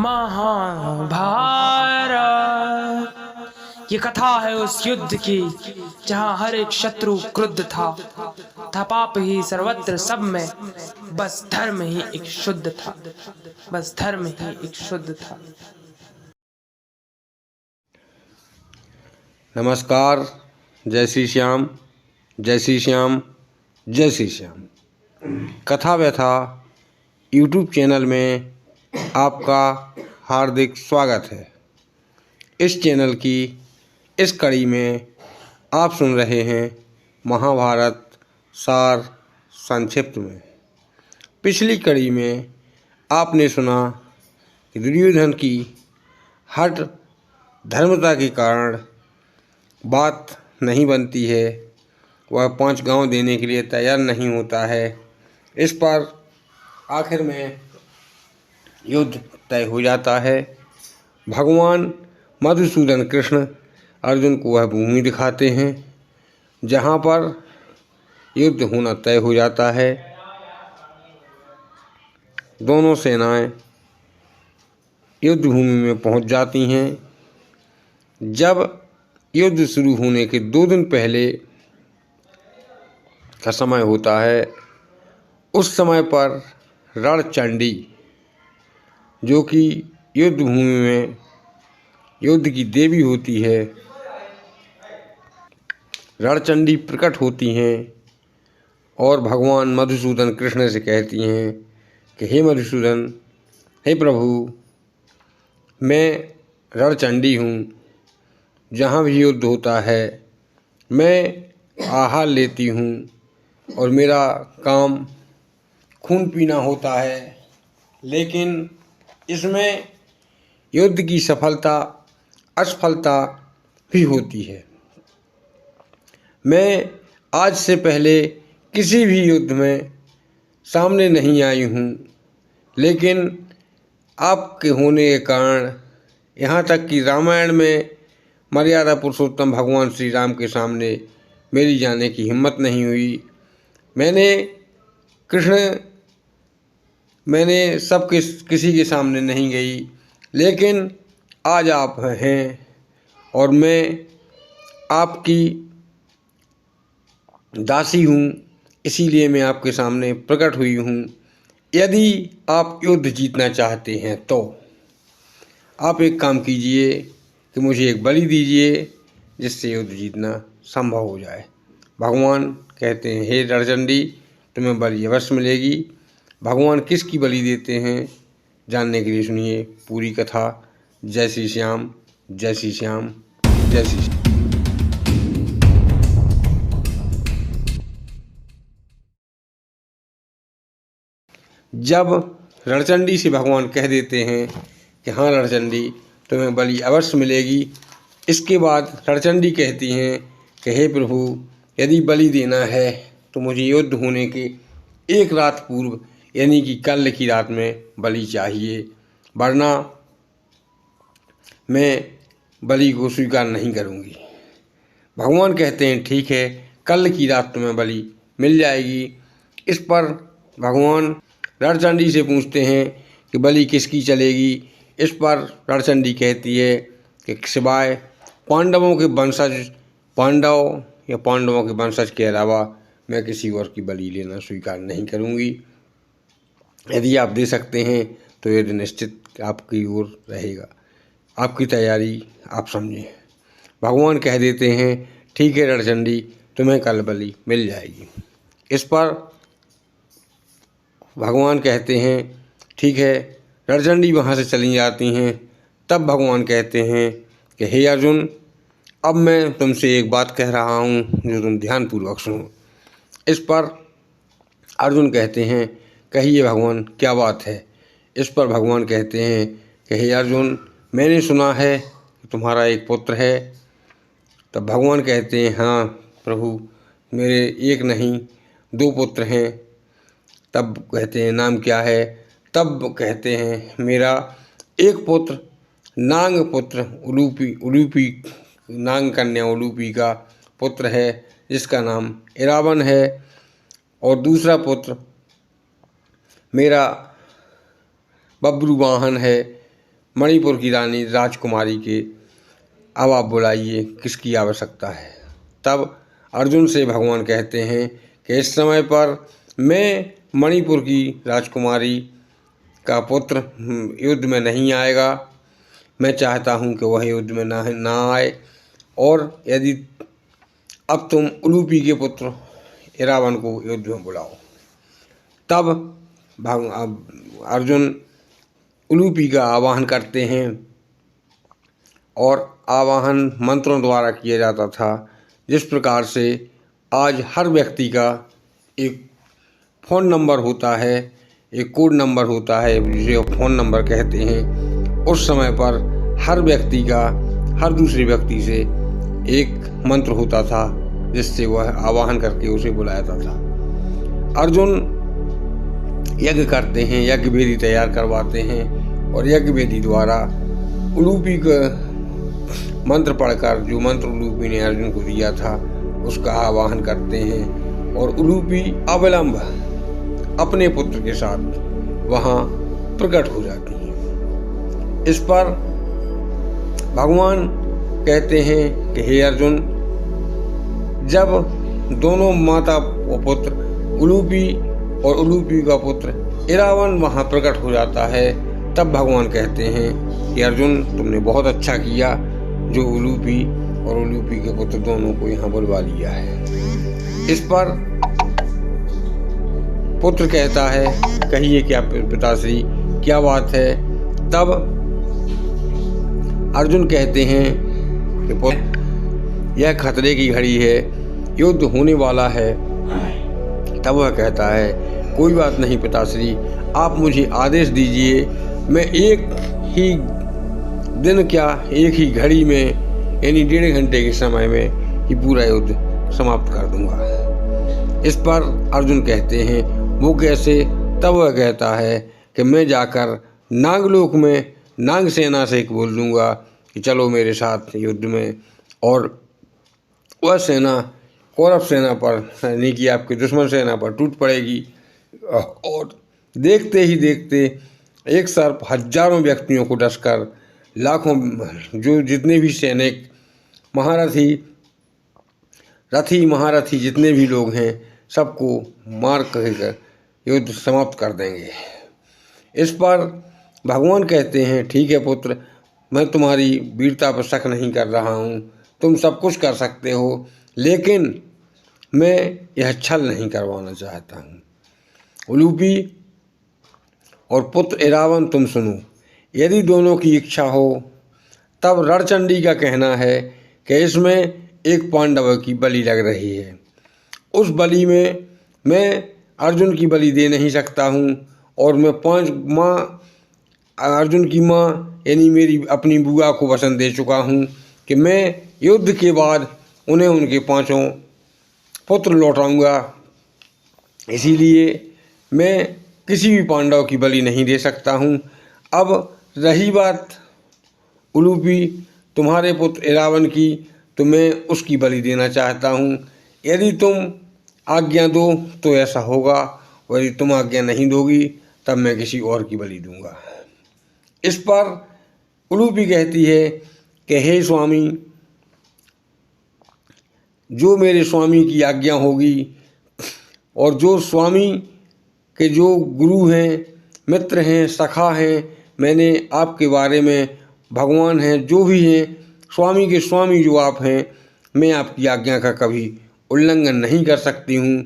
महाभारत। ये कथा है उस युद्ध की जहां हर एक शत्रु क्रुद्ध था पाप ही सर्वत्र सब में, बस धर्म ही एक शुद्ध था, बस धर्म ही एक शुद्ध था। नमस्कार। जय श्री श्याम, जय श्री श्याम, जय श्री श्याम। कथा व्यथा यूट्यूब चैनल में आपका हार्दिक स्वागत है। इस चैनल की इस कड़ी में आप सुन रहे हैं महाभारत सार संक्षिप्त में। पिछली कड़ी में आपने सुना कि दुर्योधन की हठ धर्मता के कारण बात नहीं बनती है, वह 5 गांव देने के लिए तैयार नहीं होता है। इस पर आखिर में युद्ध तय हो जाता है। भगवान मधुसूदन कृष्ण अर्जुन को वह भूमि दिखाते हैं जहाँ पर युद्ध होना तय हो जाता है। दोनों सेनाएं युद्ध भूमि में पहुंच जाती हैं। जब युद्ध शुरू होने के 2 दिन पहले का समय होता है, उस समय पर रणचंडी, जो कि युद्ध भूमि में युद्ध की देवी होती है, रणचंडी प्रकट होती हैं और भगवान मधुसूदन कृष्ण से कहती हैं कि हे मधुसूदन, हे प्रभु, मैं रणचंडी हूँ। जहाँ भी युद्ध होता है मैं आहार लेती हूँ और मेरा काम खून पीना होता है, लेकिन इसमें युद्ध की सफलता असफलता भी होती है। मैं आज से पहले किसी भी युद्ध में सामने नहीं आई हूँ, लेकिन आपके होने के कारण यहाँ तक कि रामायण में मर्यादा पुरुषोत्तम भगवान श्री राम के सामने मेरी जाने की हिम्मत नहीं हुई। मैंने सब किसी के सामने नहीं गई, लेकिन आज आप हैं और मैं आपकी दासी हूँ, इसीलिए मैं आपके सामने प्रकट हुई हूँ। यदि आप युद्ध जीतना चाहते हैं तो आप एक काम कीजिए कि मुझे एक बलि दीजिए, जिससे युद्ध जीतना संभव हो जाए। भगवान कहते हैं, हे रणचंडी, तुम्हें बलि अवश्य मिलेगी। भगवान किसकी बलि देते हैं, जानने के लिए सुनिए पूरी कथा। जय श्री श्याम, जय श्री श्याम, जय श्री श्याम। जब रणचंडी से भगवान कह देते हैं कि हाँ रणचंडी, तुम्हें बलि अवश्य मिलेगी, इसके बाद रणचंडी कहती हैं कि हे प्रभु, यदि बलि देना है तो मुझे युद्ध होने के 1 रात पूर्व, यानी कि कल की रात में बलि चाहिए, वरना मैं बलि को स्वीकार नहीं करूँगी। भगवान कहते हैं ठीक है, कल की रात तुम्हें बलि मिल जाएगी। इस पर भगवान रणचंडी से पूछते हैं कि बलि किसकी चलेगी। इस पर रणचंडी कहती है कि सिवाय पांडवों के वंशज के अलावा मैं किसी और की बलि लेना स्वीकार नहीं करूँगी। यदि आप दे सकते हैं तो युद्ध निश्चित आपकी ओर रहेगा, आपकी तैयारी आप समझें। भगवान कह देते हैं ठीक है रणचंडी, तुम्हें कल बलि मिल जाएगी। इस पर भगवान कहते हैं ठीक है, रणचंडी वहाँ से चली जाती हैं। तब भगवान कहते हैं कि हे अर्जुन, अब मैं तुमसे एक बात कह रहा हूँ जो तुम ध्यानपूर्वक सुनो। इस पर अर्जुन कहते हैं कहिए भगवान, क्या बात है। इस पर भगवान कहते हैं कि हे अर्जुन, मैंने सुना है कि तुम्हारा एक पुत्र है। तब भगवान कहते हैं हाँ प्रभु, मेरे एक नहीं 2 पुत्र हैं। तब कहते हैं नाम क्या है। तब कहते हैं मेरा एक पुत्र नांग पुत्र उलूपी नांग कन्या उलूपी का पुत्र है, जिसका नाम इरावन है, और दूसरा पुत्र मेरा बब्रुवाहन है, मणिपुर की रानी राजकुमारी के अब आप बुलाइए, किसकी आवश्यकता है। तब अर्जुन से भगवान कहते हैं कि इस समय पर मैं मणिपुर की राजकुमारी का पुत्र युद्ध में नहीं आएगा। मैं चाहता हूँ कि वह युद्ध में ना आए, और यदि अब तुम उलूपी के पुत्र इरावन को युद्ध में बुलाओ। तब अर्जुन उलूपी का आवाहन करते हैं, और आवाहन मंत्रों द्वारा किया जाता था। जिस प्रकार से आज हर व्यक्ति का एक फ़ोन नंबर होता है, एक कोड नंबर होता है जिसे फ़ोन नंबर कहते हैं, उस समय पर हर व्यक्ति का हर दूसरे व्यक्ति से एक मंत्र होता था जिससे वह आवाहन करके उसे बुलाया था। अर्जुन यज्ञ करते हैं, यज्ञ वेदी तैयार करवाते हैं, और यज्ञ वेदी द्वारा उलूपी का मंत्र पढ़कर, जो मंत्र उलूपी ने अर्जुन को दिया था, उसका आवाहन करते हैं, और उलूपी अविलंब अपने पुत्र के साथ वहाँ प्रकट हो जाती है। इस पर भगवान कहते हैं कि हे अर्जुन, जब दोनों माता और पुत्र उलूपी और उलूपी का पुत्र इरावन वहाँ प्रकट हो जाता है, तब भगवान कहते हैं कि अर्जुन, तुमने बहुत अच्छा किया जो उलूपी और उलूपी के पुत्र दोनों को यहाँ बुलवा लिया है। इस पर पुत्र कहता है, कहिए क्या पिताश्री, क्या बात है। तब अर्जुन कहते हैं कि पुत्र, यह खतरे की घड़ी है, युद्ध होने वाला है। तब वह कहता है, कोई बात नहीं पिताश्री, आप मुझे आदेश दीजिए, मैं एक ही दिन क्या एक ही घड़ी में, यानी 1.5 घंटे के समय में ही पूरा युद्ध समाप्त कर दूंगा। इस पर अर्जुन कहते हैं, वो कैसे। तब वह कहता है कि मैं जाकर नागलोक में नाग सेना से बोल दूंगा कि चलो मेरे साथ युद्ध में, और वह सेना कौरव सेना पर, यानी कि आपकी दुश्मन सेना पर टूट पड़ेगी, और देखते ही देखते एक सर्प हजारों व्यक्तियों को डसकर लाखों, जो जितने भी सैनिक, रथी महारथी जितने भी लोग हैं, सबको मार कर युद्ध समाप्त कर देंगे। इस पर भगवान कहते हैं, ठीक है पुत्र, मैं तुम्हारी वीरता पर शक नहीं कर रहा हूँ, तुम सब कुछ कर सकते हो, लेकिन मैं यह छल नहीं करवाना चाहता हूँ। उलूपी और पुत्र इरावन, तुम सुनो, यदि दोनों की इच्छा हो तब रणचंडी का कहना है कि इसमें एक पांडव की बलि लग रही है। उस बलि में मैं अर्जुन की बलि दे नहीं सकता हूँ, और मैं 5 माँ अर्जुन की माँ यानी मेरी अपनी बुआ को वचन दे चुका हूँ कि मैं युद्ध के बाद उन्हें उनके 5 पुत्र लौटाऊंगा। इसीलिए मैं किसी भी पांडव की बलि नहीं दे सकता हूँ। अब रही बात उलूपी तुम्हारे पुत्र इरावन की, तो मैं उसकी बलि देना चाहता हूँ। यदि तुम आज्ञा दो तो ऐसा होगा, और यदि तुम आज्ञा नहीं दोगी तब मैं किसी और की बलि दूंगा। इस पर उलूपी कहती है कि हे स्वामी, जो मेरे स्वामी की आज्ञा होगी, और जो स्वामी के जो गुरु हैं, मित्र हैं, सखा हैं, मैंने आपके बारे में, भगवान हैं, जो भी हैं, स्वामी के स्वामी जो आप हैं, मैं आपकी आज्ञा का कभी उल्लंघन नहीं कर सकती हूँ।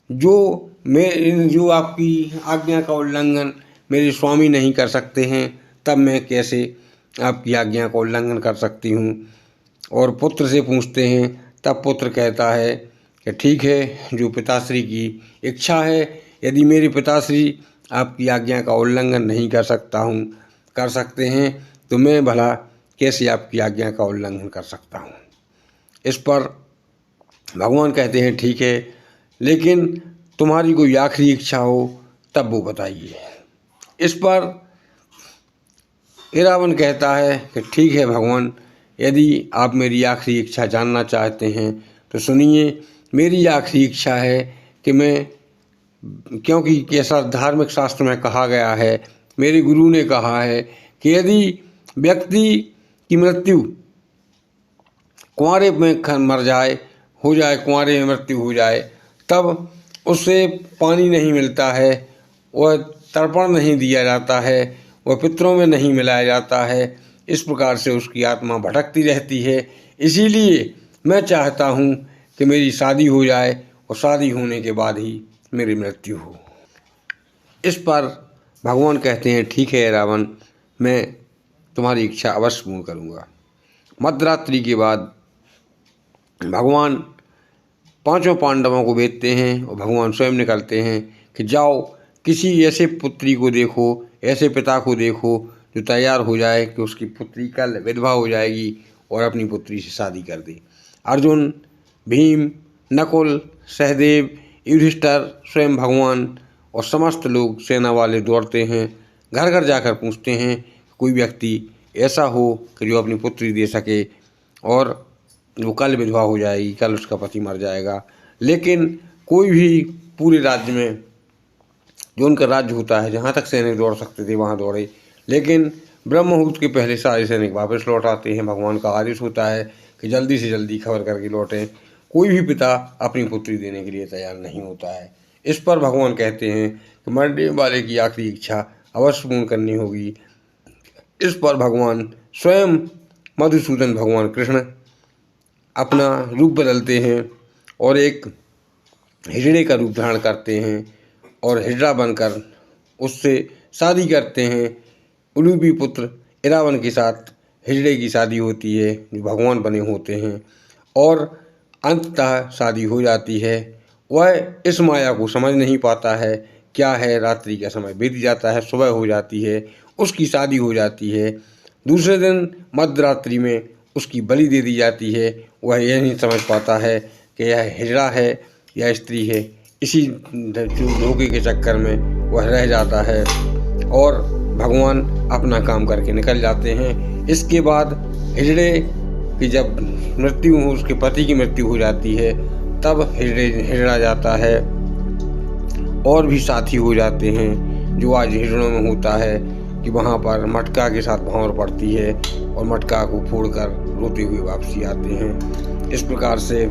जो आपकी आज्ञा का उल्लंघन मेरे स्वामी नहीं कर सकते हैं, तब मैं कैसे आपकी आज्ञा का उल्लंघन कर सकती हूँ। और पुत्र से पूछते हैं, तब पुत्र कहता है कि ठीक है, जो पिताश्री की इच्छा है, यदि मेरे पिताश्री आपकी आज्ञा का उल्लंघन नहीं कर सकते हैं, तो मैं भला कैसे आपकी आज्ञा का उल्लंघन कर सकता हूँ। इस पर भगवान कहते हैं, ठीक है, लेकिन तुम्हारी कोई आखिरी इच्छा हो तब वो बताइए। इस पर इरावन कहता है कि ठीक है भगवान, यदि आप मेरी आखिरी इच्छा जानना चाहते हैं तो सुनिए। मेरी आखिरी इच्छा है कि मैं, क्योंकि कैसा धार्मिक शास्त्र में कहा गया है, मेरे गुरु ने कहा है कि यदि व्यक्ति की मृत्यु कुंवारे में मर जाए, हो जाए, कुंवारे में मृत्यु हो जाए, तब उसे पानी नहीं मिलता है, वह तर्पण नहीं दिया जाता है, वह पितरों में नहीं मिलाया जाता है। इस प्रकार से उसकी आत्मा भटकती रहती है। इसीलिए मैं चाहता हूँ कि मेरी शादी हो जाए और शादी होने के बाद ही मेरी मृत्यु हो। इस पर भगवान कहते हैं, ठीक है रावण, मैं तुम्हारी इच्छा अवश्य पूर्ण करूँगा। मध्यरात्रि के बाद भगवान पांचों पांडवों को भेजते हैं और भगवान स्वयं निकलते हैं कि जाओ किसी ऐसे पुत्री को देखो, ऐसे पिता को देखो जो तैयार हो जाए कि उसकी पुत्री कल विधवा हो जाएगी और अपनी पुत्री से शादी कर दे। अर्जुन, भीम, नकुल, सहदेव, युधिष्ठिर, स्वयं भगवान और समस्त लोग सेना वाले दौड़ते हैं, घर घर जाकर पूछते हैं कोई व्यक्ति ऐसा हो कि जो अपनी पुत्री दे सके और वो कल विधवा हो जाएगी, कल उसका पति मर जाएगा। लेकिन कोई भी पूरे राज्य में, जो उनका राज्य होता है, जहाँ तक सैनिक दौड़ सकते थे वहाँ दौड़े, लेकिन ब्रह्म मुहूर्त के पहले सारे सैनिक वापस लौट आते हैं। भगवान का आदेश होता है कि जल्दी से जल्दी खबर करके लौटें। कोई भी पिता अपनी पुत्री देने के लिए तैयार नहीं होता है। इस पर भगवान कहते हैं कि मरने वाले की आखिरी इच्छा अवश्य पूर्ण करनी होगी। इस पर भगवान स्वयं मधुसूदन भगवान कृष्ण अपना रूप बदलते हैं और एक हिजड़े का रूप धारण करते हैं और हिजड़ा बनकर उससे शादी करते हैं। उलूपी पुत्र इरावन के साथ हिजड़े की शादी होती है, जो भगवान बने होते हैं, और अंततः शादी हो जाती है। वह इस माया को समझ नहीं पाता है, क्या है, रात्रि का समय बीत जाता है, सुबह हो जाती है, उसकी शादी हो जाती है। दूसरे दिन मध्यरात्रि में उसकी बलि दे दी जाती है। वह यह नहीं समझ पाता है कि यह हिजड़ा है या स्त्री है। इसी धोखे के चक्कर में वह रह जाता है और भगवान अपना काम करके निकल जाते हैं। इसके बाद हिजड़े की जब मृत्यु हो, उसके पति की मृत्यु हो जाती है, तब हिजड़ा जाता है और भी साथी हो जाते हैं, जो आज हिजड़ों में होता है कि वहाँ पर मटका के साथ भंवर पड़ती है और मटका को फोड़कर रोते हुए वापसी आते हैं। इस प्रकार से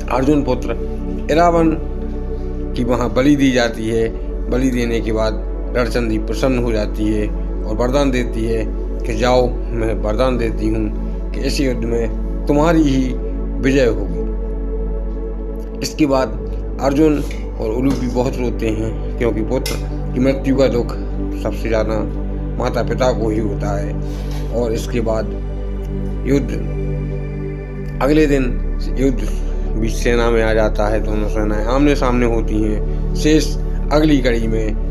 अर्जुन पुत्र इरावन की वहाँ बलि दी जाती है। बलि देने के बाद रणचंडी प्रसन्न हो जाती है और वरदान देती है कि जाओ, मैं वरदान देती हूँ कि इस युद्ध में तुम्हारी ही विजय होगी। इसके बाद अर्जुन और उलूपी बहुत रोते हैं, क्योंकि पुत्र की मृत्यु का दुख सबसे ज़्यादा माता पिता को ही होता है। और इसके बाद युद्ध, अगले दिन युद्ध बीच सेना में आ जाता है। दोनों सेनाएं आमने सामने होती हैं। शेष अगली कड़ी में।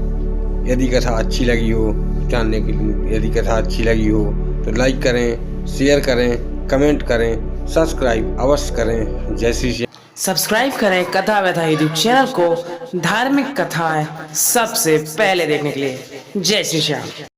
यदि कथा अच्छी लगी हो जानने के लिए, यदि कथा अच्छी लगी हो तो लाइक करें, शेयर करें, कमेंट करें, सब्सक्राइब अवश्य करें। जय श्री श्याम। सब्सक्राइब करें कथा व्यथा यूट्यूब चैनल को धार्मिक कथाएं सबसे पहले देखने के लिए। जय श्री श्याम।